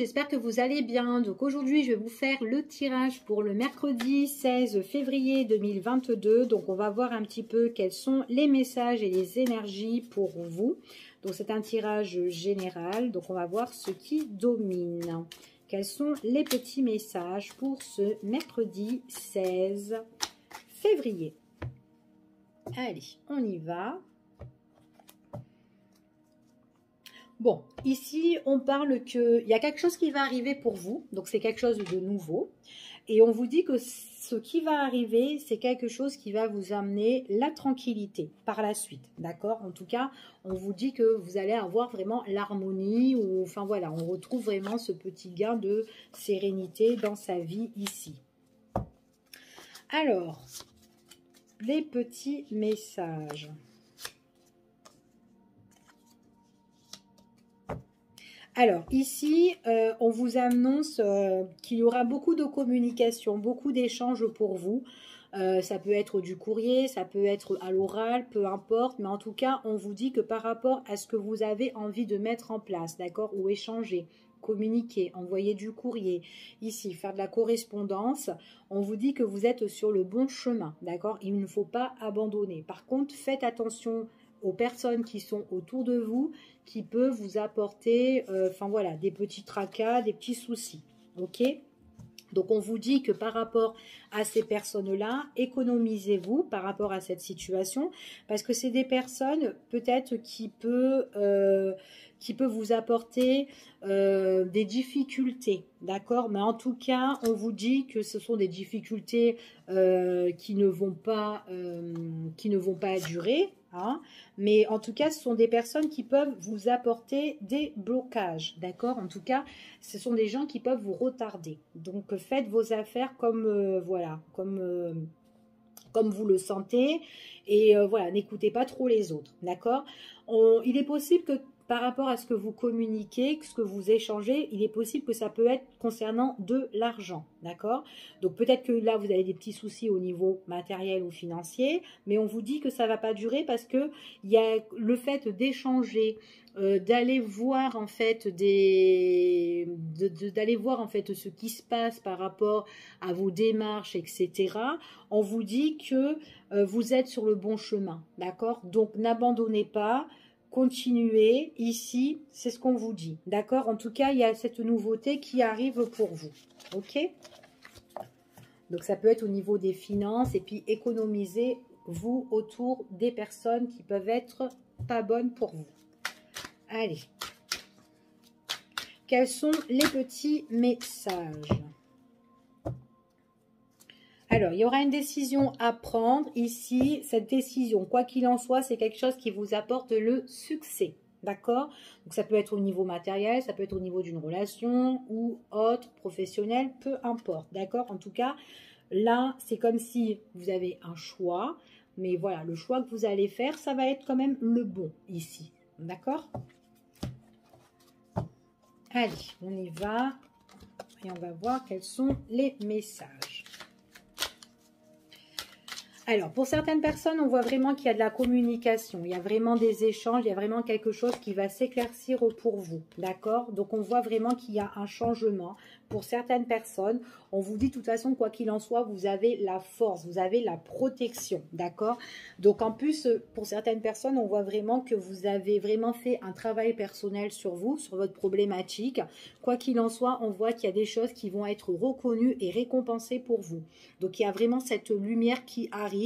j'espère que vous allez bien. Donc aujourd'hui, je vais vous faire le tirage pour le mercredi 16 février 2022. Donc on va voir un petit peu quels sont les messages et les énergies pour vous. Donc c'est un tirage général. Donc on va voir ce qui domine. Quels sont les petits messages pour ce mercredi 16 février? Allez, on y va. Bon, ici, on parle qu'il y a quelque chose qui va arriver pour vous. Donc, c'est quelque chose de nouveau. Et on vous dit que ce qui va arriver, c'est quelque chose qui va vous amener la tranquillité par la suite. D'accord? En tout cas, on vous dit que vous allez avoir vraiment l'harmonie. Ou enfin, voilà, on retrouve vraiment ce petit gain de sérénité dans sa vie ici. Alors, les petits messages. Alors, ici, on vous annonce qu'il y aura beaucoup de communication, beaucoup d'échanges pour vous. Ça peut être du courrier, ça peut être à l'oral, peu importe. Mais en tout cas, on vous dit que par rapport à ce que vous avez envie de mettre en place, d'accord, ou échanger, communiquer, envoyer du courrier, ici, faire de la correspondance, on vous dit que vous êtes sur le bon chemin, d'accord? Il ne faut pas abandonner. Par contre, faites attention aux personnes qui sont autour de vous, qui peuvent vous apporter, enfin voilà, des petits tracas, des petits soucis, ok? Donc on vous dit que par rapport à ces personnes-là, économisez-vous par rapport à cette situation, parce que c'est des personnes peut-être qui peut vous apporter des difficultés, d'accord? Mais en tout cas, on vous dit que ce sont des difficultés qui ne vont pas durer, hein? Mais en tout cas, ce sont des personnes qui peuvent vous apporter des blocages, d'accord? En tout cas, ce sont des gens qui peuvent vous retarder. Donc, faites vos affaires comme, voilà, comme vous le sentez. Et voilà, n'écoutez pas trop les autres, d'accord? Il est possible que par rapport à ce que vous communiquez, ce que vous échangez, il est possible que ça peut être concernant de l'argent, d'accord? Donc peut-être que là, vous avez des petits soucis au niveau matériel ou financier, mais on vous dit que ça ne va pas durer parce que il y a le fait d'échanger, d'aller voir en fait d'aller voir en fait ce qui se passe par rapport à vos démarches, etc. On vous dit que vous êtes sur le bon chemin, d'accord? Donc n'abandonnez pas. Continuez, ici, c'est ce qu'on vous dit, d'accord? En tout cas, il y a cette nouveauté qui arrive pour vous, ok? Donc, ça peut être au niveau des finances et puis économisez vous autour des personnes qui peuvent être pas bonnes pour vous. Allez, quels sont les petits messages? Alors, il y aura une décision à prendre ici. Cette décision, quoi qu'il en soit, c'est quelque chose qui vous apporte le succès. D'accord? Donc, ça peut être au niveau matériel, ça peut être au niveau d'une relation ou autre, professionnel, peu importe. D'accord? En tout cas, là, c'est comme si vous avez un choix. Mais voilà, le choix que vous allez faire, ça va être quand même le bon ici. D'accord? Allez, on y va. Et on va voir quels sont les messages. Alors, pour certaines personnes, on voit vraiment qu'il y a de la communication, il y a vraiment des échanges, il y a vraiment quelque chose qui va s'éclaircir pour vous, d'accord? Donc, on voit vraiment qu'il y a un changement. Pour certaines personnes, on vous dit de toute façon, quoi qu'il en soit, vous avez la force, vous avez la protection, d'accord? Donc, en plus, pour certaines personnes, on voit vraiment que vous avez vraiment fait un travail personnel sur vous, sur votre problématique. Quoi qu'il en soit, on voit qu'il y a des choses qui vont être reconnues et récompensées pour vous. Donc, il y a vraiment cette lumière qui arrive.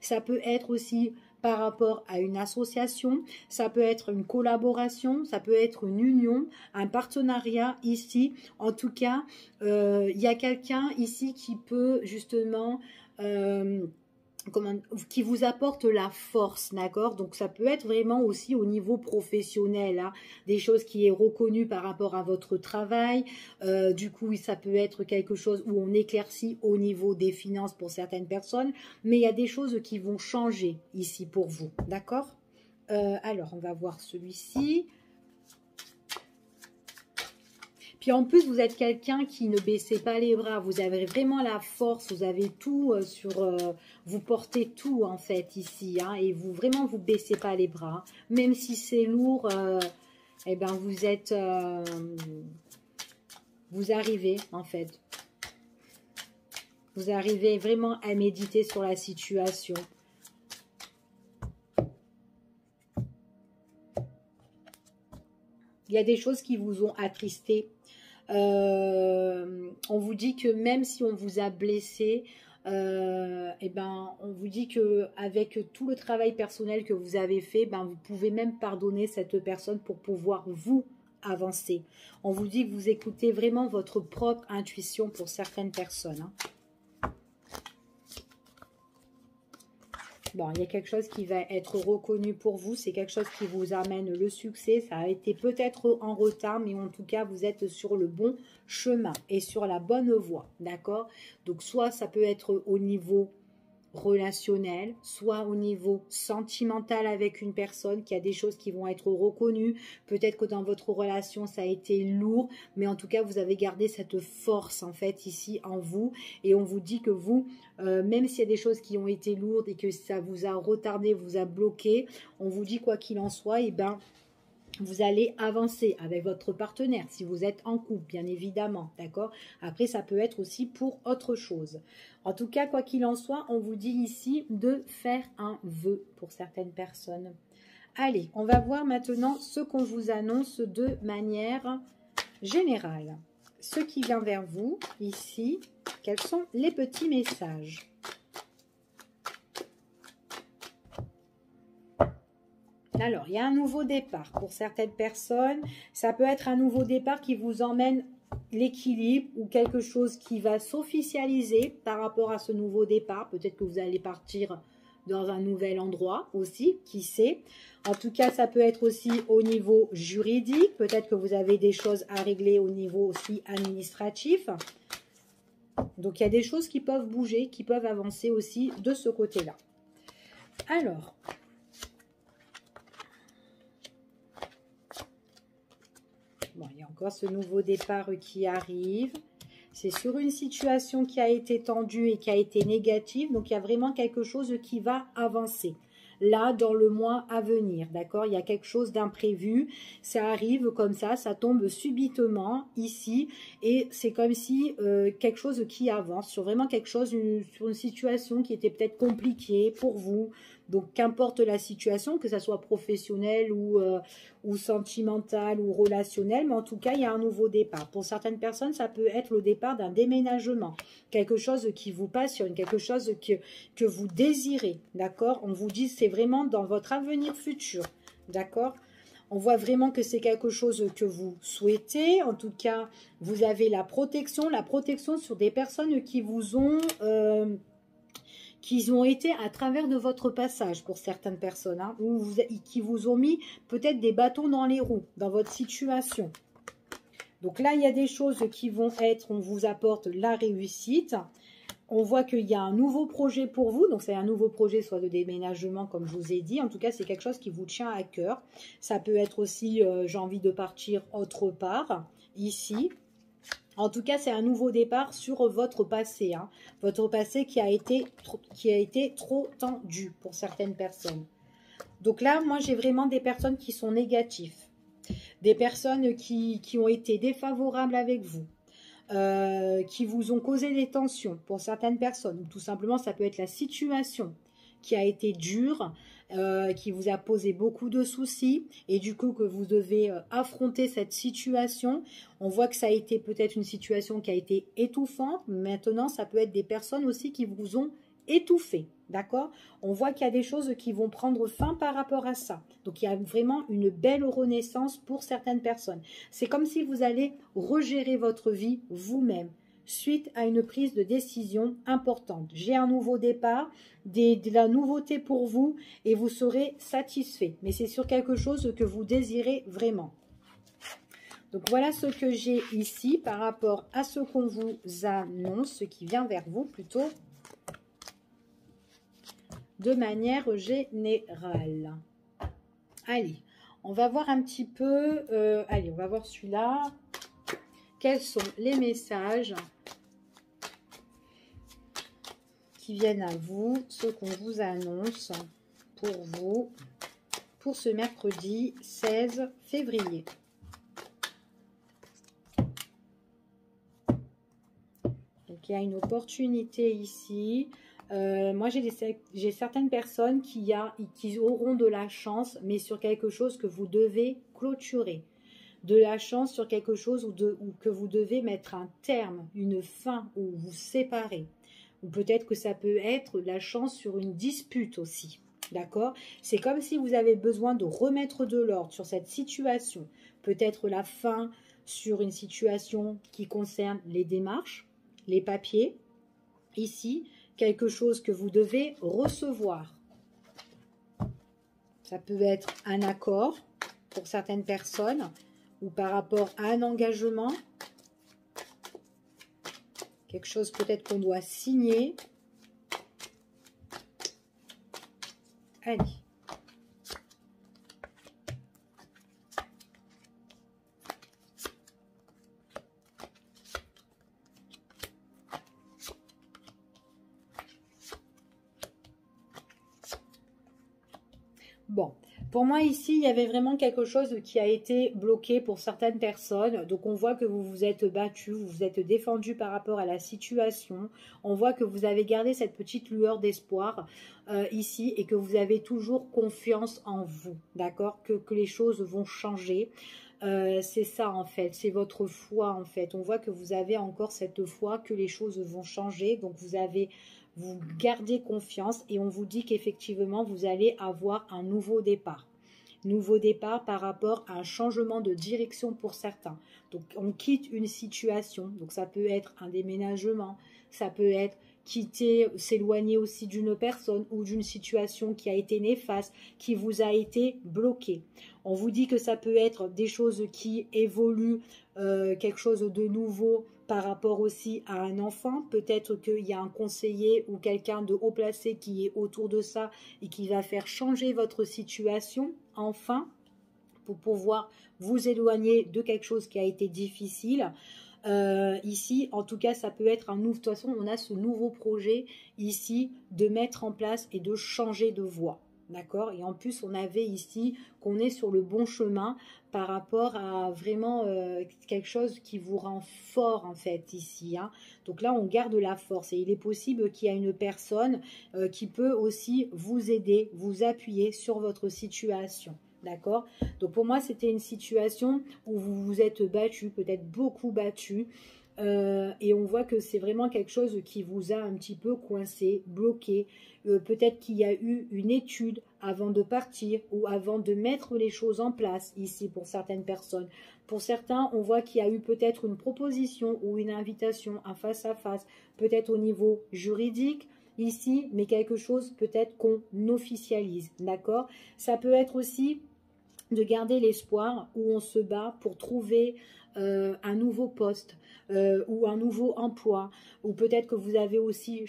Ça peut être aussi par rapport à une association, ça peut être une collaboration, ça peut être une union, un partenariat ici. En tout cas, il y a quelqu'un ici qui peut justement... qui vous apporte la force, d'accord? Donc ça peut être vraiment aussi au niveau professionnel, hein, des choses qui est reconnu par rapport à votre travail. Du coup, ça peut être quelque chose où on éclaircit au niveau des finances pour certaines personnes, mais il y a des choses qui vont changer ici pour vous, d'accord? Alors, on va voir celui-ci. Puis en plus, vous êtes quelqu'un qui ne baissez pas les bras. Vous avez vraiment la force, vous avez tout vous portez tout en fait ici. Hein, et vous vraiment, vous baissez pas les bras. Même si c'est lourd, eh ben vous êtes... Vous arrivez, en fait. Vous arrivez vraiment à méditer sur la situation. Il y a des choses qui vous ont attristé. On vous dit que même si on vous a blessé, eh ben, on vous dit que avec tout le travail personnel que vous avez fait, ben, vous pouvez même pardonner cette personne pour pouvoir vous avancer. On vous dit que vous écoutez vraiment votre propre intuition pour certaines personnes. Hein. Bon, il y a quelque chose qui va être reconnu pour vous. C'est quelque chose qui vous amène le succès. Ça a été peut-être en retard, mais en tout cas, vous êtes sur le bon chemin et sur la bonne voie. D'accord? Donc, soit ça peut être au niveau relationnel, soit au niveau sentimental avec une personne, qui a des choses qui vont être reconnues. Peut-être que dans votre relation, ça a été lourd, mais en tout cas, vous avez gardé cette force, en fait, ici, en vous. Et on vous dit que vous, même s'il y a des choses qui ont été lourdes et que ça vous a retardé, vous a bloqué, on vous dit, quoi qu'il en soit, eh ben, vous allez avancer avec votre partenaire, si vous êtes en couple, bien évidemment, d'accord? Après, ça peut être aussi pour autre chose. En tout cas, quoi qu'il en soit, on vous dit ici de faire un vœu pour certaines personnes. Allez, on va voir maintenant ce qu'on vous annonce de manière générale. Ce qui vient vers vous, ici, quels sont les petits messages ? Alors, il y a un nouveau départ pour certaines personnes. Ça peut être un nouveau départ qui vous emmène l'équilibre ou quelque chose qui va s'officialiser par rapport à ce nouveau départ. Peut-être que vous allez partir dans un nouvel endroit aussi, qui sait. En tout cas, ça peut être aussi au niveau juridique. Peut-être que vous avez des choses à régler au niveau aussi administratif. Donc, il y a des choses qui peuvent bouger, qui peuvent avancer aussi de ce côté-là. Alors... Bon, il y a encore ce nouveau départ qui arrive. C'est sur une situation qui a été tendue et qui a été négative. Donc, il y a vraiment quelque chose qui va avancer. Là, dans le mois à venir, d'accord? Il y a quelque chose d'imprévu. Ça arrive comme ça tombe subitement ici. Et c'est comme si quelque chose qui avance sur vraiment quelque chose, sur une situation qui était peut-être compliquée pour vous. Donc, qu'importe la situation, que ça soit professionnelle ou sentimentale ou relationnelle, mais en tout cas, il y a un nouveau départ. Pour certaines personnes, ça peut être le départ d'un déménagement, quelque chose qui vous passionne, quelque chose que vous désirez, d'accord? On vous dit, c'est vraiment dans votre avenir futur, d'accord? On voit vraiment que c'est quelque chose que vous souhaitez. En tout cas, vous avez la protection sur des personnes qui vous ont... qui ont été à travers de votre passage pour certaines personnes, hein, qui vous ont mis peut-être des bâtons dans les roues dans votre situation. Donc là, il y a des choses qui vont être, on vous apporte la réussite. On voit qu'il y a un nouveau projet pour vous, donc c'est un nouveau projet soit de déménagement comme je vous ai dit, en tout cas c'est quelque chose qui vous tient à cœur. Ça peut être aussi, j'ai envie de partir autre part, ici. En tout cas, c'est un nouveau départ sur votre passé. Hein. Votre passé qui a été trop tendu pour certaines personnes. Donc là, moi, j'ai vraiment des personnes qui sont négatives. Des personnes qui ont été défavorables avec vous. Qui vous ont causé des tensions pour certaines personnes. Tout simplement, ça peut être la situation qui a été dure, qui vous a posé beaucoup de soucis et du coup que vous devez affronter cette situation. On voit que ça a été peut-être une situation qui a été étouffante. Maintenant, ça peut être des personnes aussi qui vous ont étouffé, d'accord? On voit qu'il y a des choses qui vont prendre fin par rapport à ça. Donc, il y a vraiment une belle renaissance pour certaines personnes. C'est comme si vous allez regérer votre vie vous-même suite à une prise de décision importante. J'ai un nouveau départ, de la nouveauté pour vous et vous serez satisfait. Mais c'est sur quelque chose que vous désirez vraiment. Donc, voilà ce que j'ai ici par rapport à ce qu'on vous annonce, ce qui vient vers vous plutôt de manière générale. Allez, on va voir un petit peu, allez, on va voir celui-là. Quels sont les messages qui viennent à vous, ce qu'on vous annonce pour vous, pour ce mercredi 16 février. qu'il y a une opportunité ici. Moi, j'ai certaines personnes qui auront de la chance, mais sur quelque chose que vous devez clôturer. De la chance sur quelque chose ou que vous devez mettre un terme, une fin, ou vous séparer. Ou peut-être que ça peut être la chance sur une dispute aussi. D'accord? C'est comme si vous avez besoin de remettre de l'ordre sur cette situation. Peut-être la fin sur une situation qui concerne les démarches, les papiers. Ici, quelque chose que vous devez recevoir. Ça peut être un accord pour certaines personnes ou par rapport à un engagement. Quelque chose peut-être qu'on doit signer. Allez. Bon, pour moi ici, il y avait vraiment quelque chose qui a été bloqué pour certaines personnes. Donc on voit que vous vous êtes battu, vous vous êtes défendu par rapport à la situation. On voit que vous avez gardé cette petite lueur d'espoir ici et que vous avez toujours confiance en vous, d'accord? Que les choses vont changer. C'est ça en fait, c'est votre foi en fait. On voit que vous avez encore cette foi que les choses vont changer. Donc vous gardez confiance et on vous dit qu'effectivement vous allez avoir un nouveau départ. Nouveau départ par rapport à un changement de direction pour certains. Donc on quitte une situation, donc ça peut être un déménagement, ça peut être quitter, s'éloigner aussi d'une personne ou d'une situation qui a été néfaste, qui vous a été bloquée. On vous dit que ça peut être des choses qui évoluent, quelque chose de nouveau par rapport aussi à un enfant. Peut-être qu'il y a un conseiller ou quelqu'un de haut placé qui est autour de ça et qui va faire changer votre situation, enfin, pour pouvoir vous éloigner de quelque chose qui a été difficile. Ici, en tout cas, ça peut être un nouveau. De toute façon, on a ce nouveau projet ici de mettre en place et de changer de voie. D'accord? Et en plus, on avait ici qu'on est sur le bon chemin par rapport à vraiment quelque chose qui vous rend fort en fait ici. Hein. Donc là, on garde la force et il est possible qu'il y ait une personne qui peut aussi vous aider, vous appuyer sur votre situation. D'accord? Donc pour moi, c'était une situation où vous vous êtes battu, peut-être beaucoup battu. Et on voit que c'est vraiment quelque chose qui vous a un petit peu coincé, bloqué. Peut-être qu'il y a eu une étude avant de partir ou avant de mettre les choses en place ici pour certaines personnes. Pour certains, on voit qu'il y a eu peut-être une proposition ou une invitation, un face-à-face, peut-être au niveau juridique, ici, mais quelque chose peut-être qu'on officialise, d'accord? Ça peut être aussi de garder l'espoir où on se bat pour trouver un nouveau poste ou un nouveau emploi, ou peut-être que vous avez aussi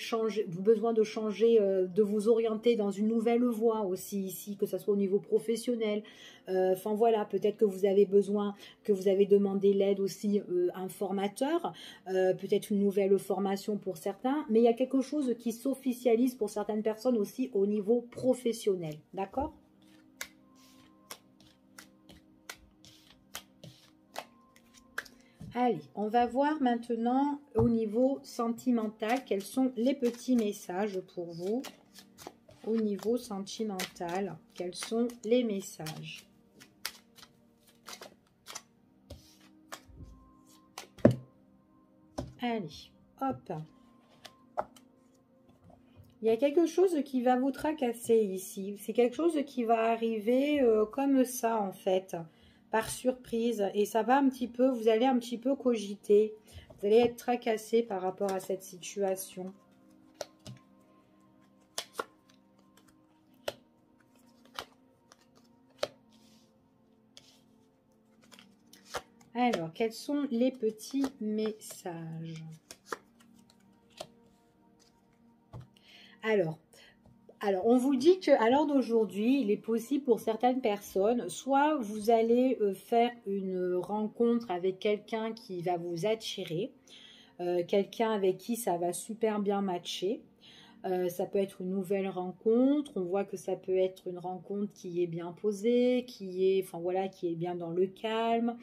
besoin de changer, de vous orienter dans une nouvelle voie aussi ici, que ce soit au niveau professionnel. Enfin voilà, peut-être que vous avez besoin, que vous avez demandé l'aide aussi à un formateur, peut-être une nouvelle formation pour certains, mais il y a quelque chose qui s'officialise pour certaines personnes aussi au niveau professionnel, d'accord ? Allez, on va voir maintenant au niveau sentimental quels sont les petits messages pour vous. Au niveau sentimental, quels sont les messages? Allez, hop. Il y a quelque chose qui va vous tracasser ici. C'est quelque chose qui va arriver comme ça en fait, par surprise. Et ça va un petit peu, vous allez un petit peu cogiter. Vous allez être tracassé par rapport à cette situation. Alors, quels sont les petits messages? Alors, on vous dit qu'à l'heure d'aujourd'hui, il est possible pour certaines personnes, soit vous allez faire une rencontre avec quelqu'un qui va vous attirer, quelqu'un avec qui ça va super bien matcher. Ça peut être une nouvelle rencontre. On voit que ça peut être une rencontre qui est bien posée, enfin voilà, qui est bien dans le calme.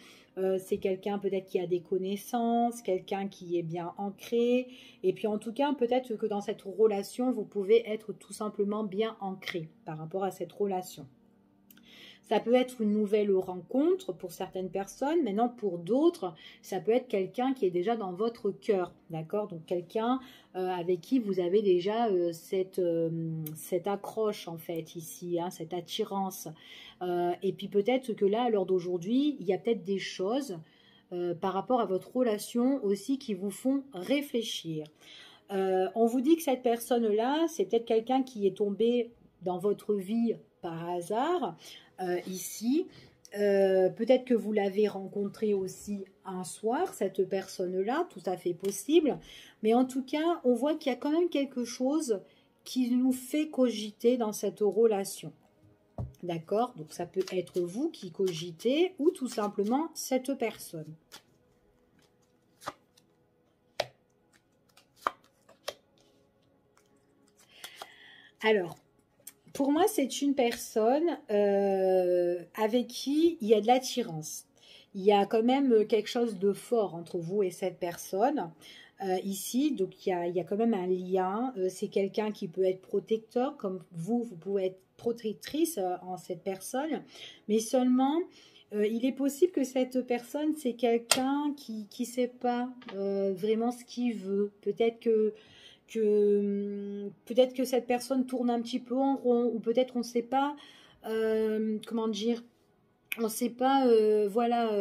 C'est quelqu'un peut-être qui a des connaissances, quelqu'un qui est bien ancré. Et puis en tout cas, peut-être que dans cette relation, vous pouvez être tout simplement bien ancré par rapport à cette relation. Ça peut être une nouvelle rencontre pour certaines personnes. Maintenant, pour d'autres, ça peut être quelqu'un qui est déjà dans votre cœur, d'accord? Donc, quelqu'un avec qui vous avez déjà cette accroche, en fait, ici, hein, cette attirance. Et puis, peut-être que là, à l'heure d'aujourd'hui, il y a peut-être des choses par rapport à votre relation aussi qui vous font réfléchir. On vous dit que cette personne-là, c'est peut-être quelqu'un qui est tombé dans votre vie par hasard, ici. Peut-être que vous l'avez rencontré aussi un soir, cette personne-là, tout à fait possible. Mais en tout cas, on voit qu'il y a quand même quelque chose qui nous fait cogiter dans cette relation. D'accord? Donc ça peut être vous qui cogitez ou tout simplement cette personne. Alors, pour moi, c'est une personne avec qui il y a de l'attirance. Il y a quand même quelque chose de fort entre vous et cette personne ici. Donc, il y a quand même un lien. C'est quelqu'un qui peut être protecteur, comme vous pouvez être protectrice en cette personne. Mais seulement, il est possible que cette personne, c'est quelqu'un qui ne sait pas vraiment ce qu'il veut. Peut-être que cette personne tourne un petit peu en rond, ou peut-être on ne sait pas, comment dire, on ne sait pas, voilà,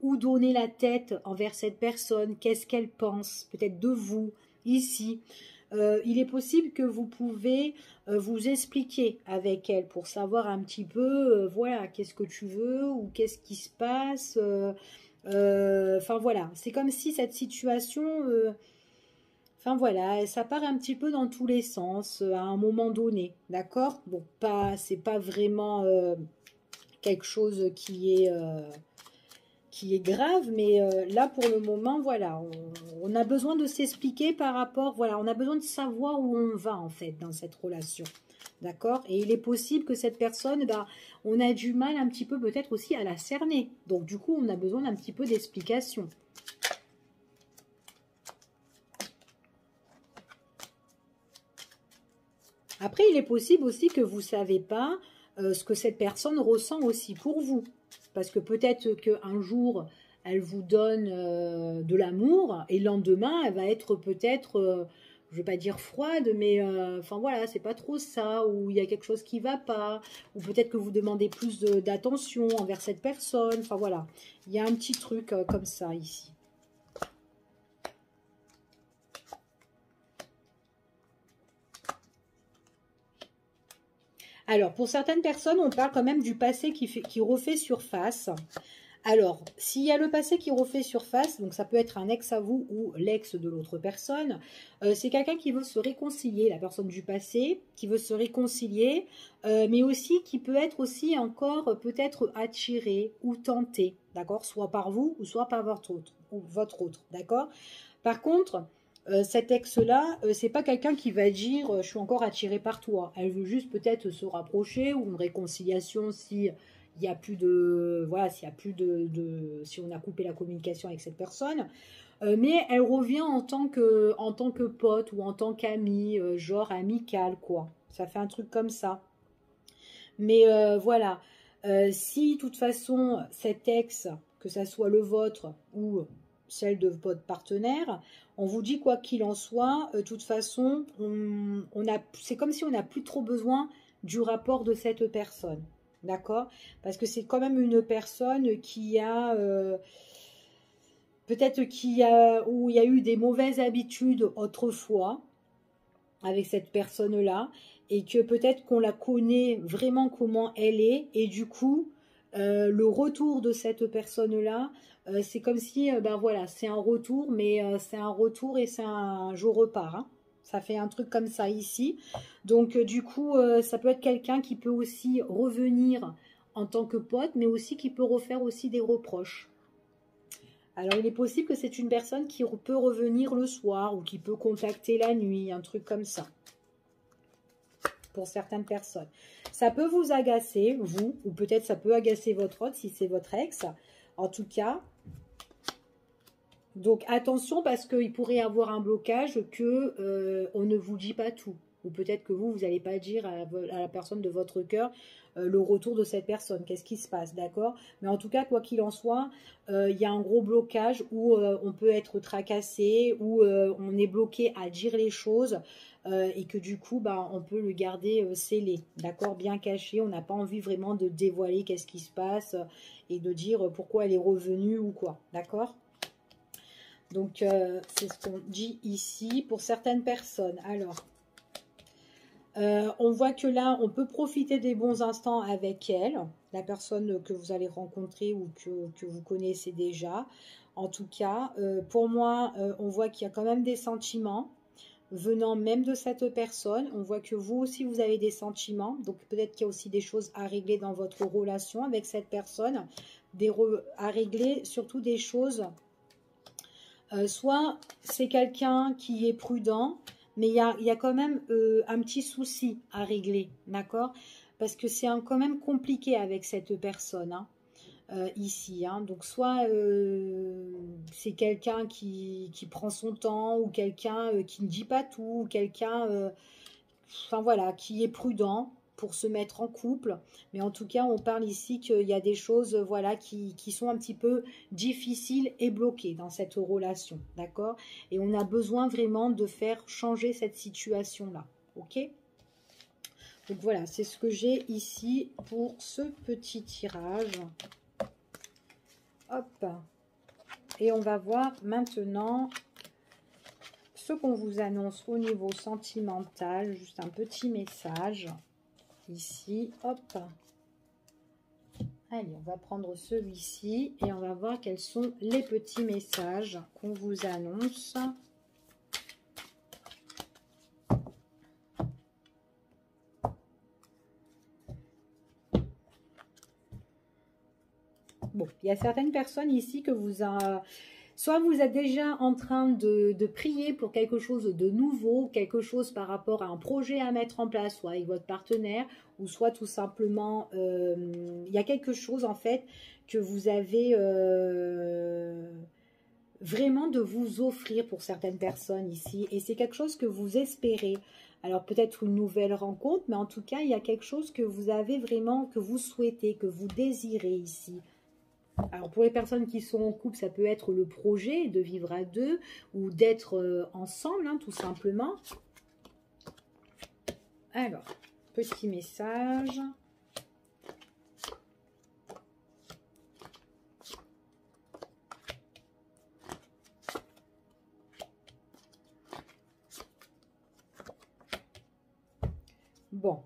où donner la tête envers cette personne, qu'est-ce qu'elle pense, peut-être de vous, ici. Il est possible que vous pouvez vous expliquer avec elle pour savoir un petit peu, voilà, qu'est-ce que tu veux, ou qu'est-ce qui se passe. Enfin voilà, c'est comme si cette situation... Enfin voilà, ça part un petit peu dans tous les sens à un moment donné, d'accord? Bon, c'est pas vraiment quelque chose qui est grave, mais là pour le moment, voilà, on a besoin de s'expliquer par rapport, voilà, on a besoin de savoir où on va en fait dans cette relation, d'accord? Et il est possible que cette personne, bah, on a du mal un petit peu peut-être aussi à la cerner, donc du coup, on a besoin d'un petit peu d'explication. Après, il est possible aussi que vous ne savez pas ce que cette personne ressent aussi pour vous. Parce que peut-être qu'un jour, elle vous donne de l'amour et le lendemain, elle va être peut-être, je ne vais pas dire froide, mais enfin voilà, c'est pas trop ça, ou il y a quelque chose qui ne va pas, ou peut-être que vous demandez plus d'attention envers cette personne. Enfin voilà, il y a un petit truc comme ça ici. Alors, pour certaines personnes, on parle quand même du passé qui refait surface. Alors, s'il y a le passé qui refait surface, donc ça peut être un ex à vous ou l'ex de l'autre personne, c'est quelqu'un qui veut se réconcilier, la personne du passé, qui veut se réconcilier, mais aussi qui peut être aussi encore peut-être attiré ou tenté, d'accord, soit par vous ou soit par votre autre, d'accord. Par contre, cet ex-là, c'est pas quelqu'un qui va dire je suis encore attiré par toi. Elle veut juste peut-être se rapprocher ou une réconciliation si il y a plus de voilà, s'il y a plus si on a coupé la communication avec cette personne. Mais elle revient en tant que pote ou en tant qu'amie, genre amical quoi. Ça fait un truc comme ça. Mais voilà, si de toute façon cet ex, que ça soit le vôtre ou celle de votre partenaire, on vous dit quoi qu'il en soit, de toute façon, c'est comme si on n'a plus trop besoin du rapport de cette personne. D'accord? Parce que c'est quand même une personne qui a... peut-être où il y a eu des mauvaises habitudes autrefois avec cette personne-là et que peut-être qu'on la connaît vraiment comment elle est et du coup, le retour de cette personne-là, c'est comme si, ben voilà, c'est un retour, mais c'est un retour et je repars. Hein. Ça fait un truc comme ça ici. Donc, du coup, ça peut être quelqu'un qui peut aussi revenir en tant que pote, mais aussi qui peut refaire aussi des reproches. Alors, il est possible que c'est une personne qui peut revenir le soir ou qui peut contacter la nuit, un truc comme ça. Pour certaines personnes. Ça peut vous agacer, vous, ou peut-être ça peut agacer votre autre si c'est votre ex. En tout cas, donc attention parce qu'il pourrait y avoir un blocage que on ne vous dit pas tout. Ou peut-être que vous n'allez pas dire à la personne de votre cœur le retour de cette personne. Qu'est-ce qui se passe, d'accord? Mais en tout cas, quoi qu'il en soit, il y a un gros blocage où on peut être tracassé, où on est bloqué à dire les choses et que du coup, bah, on peut le garder scellé, d'accord? Bien caché. On n'a pas envie vraiment de dévoiler qu'est-ce qui se passe et de dire pourquoi elle est revenue ou quoi, d'accord? Donc, c'est ce qu'on dit ici pour certaines personnes. Alors, on voit que là, on peut profiter des bons instants avec elle, la personne que vous allez rencontrer ou que vous connaissez déjà. En tout cas, pour moi, on voit qu'il y a quand même des sentiments venant même de cette personne. On voit que vous aussi, vous avez des sentiments. Donc, peut-être qu'il y a aussi des choses à régler dans votre relation avec cette personne. À régler surtout des choses... soit c'est quelqu'un qui est prudent, mais il y a quand même un petit souci à régler, d'accord? Parce que c'est quand même compliqué avec cette personne, hein, ici. Hein. Donc soit c'est quelqu'un qui prend son temps, ou quelqu'un qui ne dit pas tout, ou quelqu'un, enfin voilà, qui est prudent pour se mettre en couple. Mais en tout cas, on parle ici qu'il y a des choses voilà, qui sont un petit peu difficiles et bloquées dans cette relation, d'accord? Et on a besoin vraiment de faire changer cette situation-là, ok? Donc voilà, c'est ce que j'ai ici pour ce petit tirage. Hop. Et on va voir maintenant ce qu'on vous annonce au niveau sentimental. Juste un petit message. Ici, hop. Allez, on va prendre celui-ci et on va voir quels sont les petits messages qu'on vous annonce. Bon, il y a certaines personnes ici que vous a... Soit vous êtes déjà en train de prier pour quelque chose de nouveau, quelque chose par rapport à un projet à mettre en place, soit avec votre partenaire, ou soit tout simplement, il y a quelque chose en fait que vous avez vraiment de vous offrir pour certaines personnes ici. Et c'est quelque chose que vous espérez. Alors peut-être une nouvelle rencontre, mais en tout cas, il y a quelque chose que vous avez vraiment, que vous souhaitez, que vous désirez ici. Alors, pour les personnes qui sont en couple, ça peut être le projet de vivre à deux ou d'être ensemble, hein, tout simplement. Alors, petit message. Bon.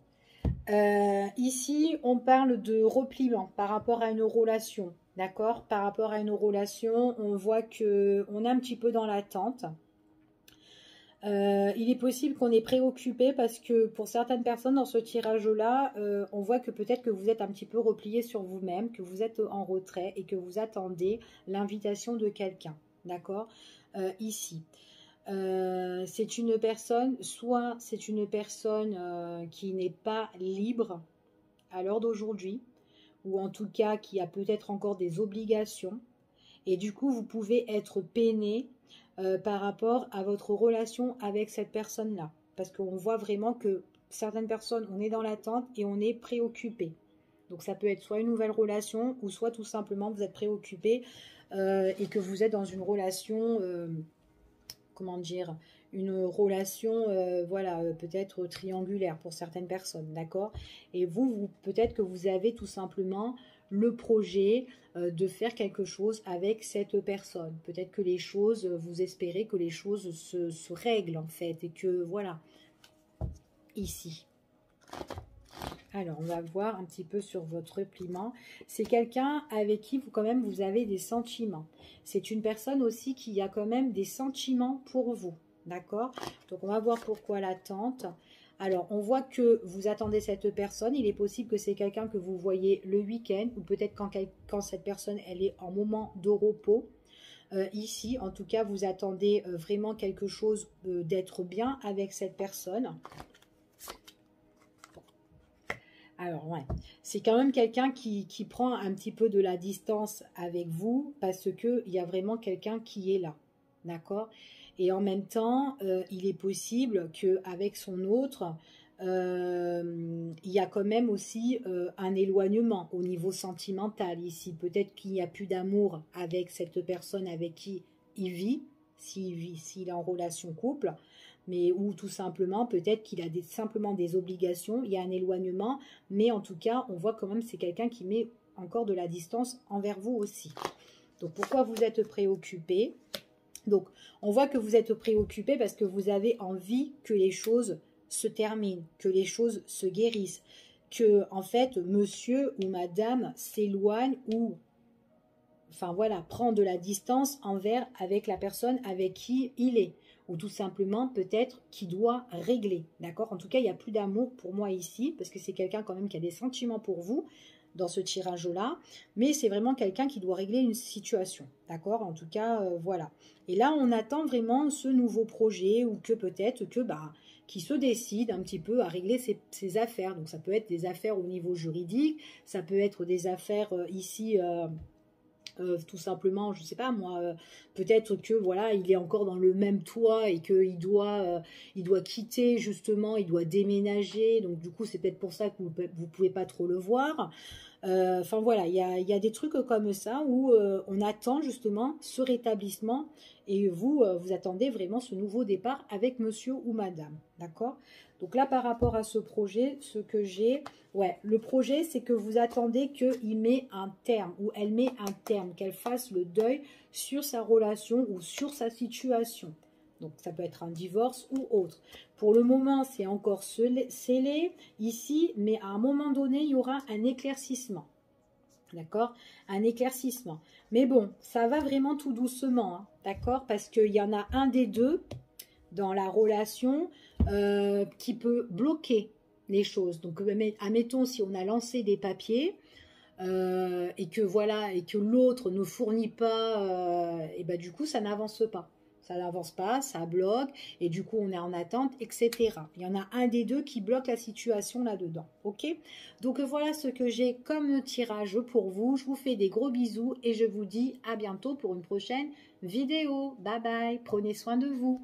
Ici, on parle de repliement par rapport à une relation. D'accord? Par rapport à une relation, on voit qu'on est un petit peu dans l'attente. Il est possible qu'on est préoccupé parce que pour certaines personnes dans ce tirage-là, on voit que peut-être que vous êtes un petit peu replié sur vous-même, que vous êtes en retrait et que vous attendez l'invitation de quelqu'un. D'accord? Ici. C'est une personne, soit c'est une personne qui n'est pas libre à l'heure d'aujourd'hui, ou en tout cas qui a peut-être encore des obligations, et du coup vous pouvez être peiné par rapport à votre relation avec cette personne-là, parce qu'on voit vraiment que certaines personnes, on est dans l'attente et on est préoccupé. Donc ça peut être soit une nouvelle relation, ou soit tout simplement vous êtes préoccupé et que vous êtes dans une relation, comment dire, une relation, voilà, peut-être triangulaire pour certaines personnes, d'accord? Et vous peut-être que vous avez tout simplement le projet de faire quelque chose avec cette personne. Peut-être que les choses, vous espérez que les choses se règlent en fait, et que, voilà, ici. Alors, on va voir un petit peu sur votre repliement. C'est quelqu'un avec qui vous, quand même, vous avez des sentiments. C'est une personne aussi qui a quand même des sentiments pour vous. D'accord? Donc, on va voir pourquoi l'attente. Alors, on voit que vous attendez cette personne. Il est possible que c'est quelqu'un que vous voyez le week-end, ou peut-être quand cette personne, elle est en moment de repos. ici, en tout cas, vous attendez vraiment quelque chose d'être bien avec cette personne. Alors, ouais, c'est quand même quelqu'un qui prend un petit peu de la distance avec vous parce qu'il y a vraiment quelqu'un qui est là, d'accord? Et en même temps, il est possible qu'avec son autre, il y a quand même aussi un éloignement au niveau sentimental ici. Peut-être qu'il n'y a plus d'amour avec cette personne avec qui il vit, s'il est en relation couple, mais ou tout simplement, peut-être qu'il a simplement des obligations, il y a un éloignement, mais en tout cas, on voit quand même c'est quelqu'un qui met encore de la distance envers vous aussi. Donc, pourquoi vous êtes préoccupé? Donc, on voit que vous êtes préoccupé parce que vous avez envie que les choses se terminent, que les choses se guérissent, que, en fait, monsieur ou madame s'éloigne ou, enfin voilà, prend de la distance avec la personne avec qui il est. Ou tout simplement, peut-être, qu'il doit régler, d'accord? En tout cas, il n'y a plus d'amour pour moi ici, parce que c'est quelqu'un quand même qui a des sentiments pour vous, dans ce tirage-là, mais c'est vraiment quelqu'un qui doit régler une situation, d'accord? En tout cas, voilà. Et là, on attend vraiment ce nouveau projet, ou que peut-être que, qui se décide un petit peu à régler ses affaires. Donc, ça peut être des affaires au niveau juridique, ça peut être des affaires ici... tout simplement, je sais pas moi, peut-être que voilà, il est encore dans le même toit et qu'il il doit quitter justement, il doit déménager, donc du coup c'est peut-être pour ça que vous pouvez pas trop le voir. Enfin voilà, il y a des trucs comme ça où on attend justement ce rétablissement et vous, vous attendez vraiment ce nouveau départ avec monsieur ou madame, d'accord? Donc là, par rapport à ce projet, ce que j'ai, ouais, le projet, c'est que vous attendez qu'il met un terme ou elle met un terme, qu'elle fasse le deuil sur sa relation ou sur sa situation. Donc, ça peut être un divorce ou autre. Pour le moment, c'est encore scellé ici, mais à un moment donné, il y aura un éclaircissement. D'accord? Un éclaircissement. Mais bon, ça va vraiment tout doucement, hein, d'accord? Parce qu'il y en a un des deux dans la relation qui peut bloquer les choses. Donc, admettons, si on a lancé des papiers et que voilà, et que l'autre ne fournit pas, et ben du coup, ça n'avance pas. Ça n'avance pas, ça bloque, et du coup, on est en attente, etc. Il y en a un des deux qui bloque la situation là-dedans. Ok? Donc, voilà ce que j'ai comme tirage pour vous. Je vous fais des gros bisous et je vous dis à bientôt pour une prochaine vidéo. Bye bye, prenez soin de vous.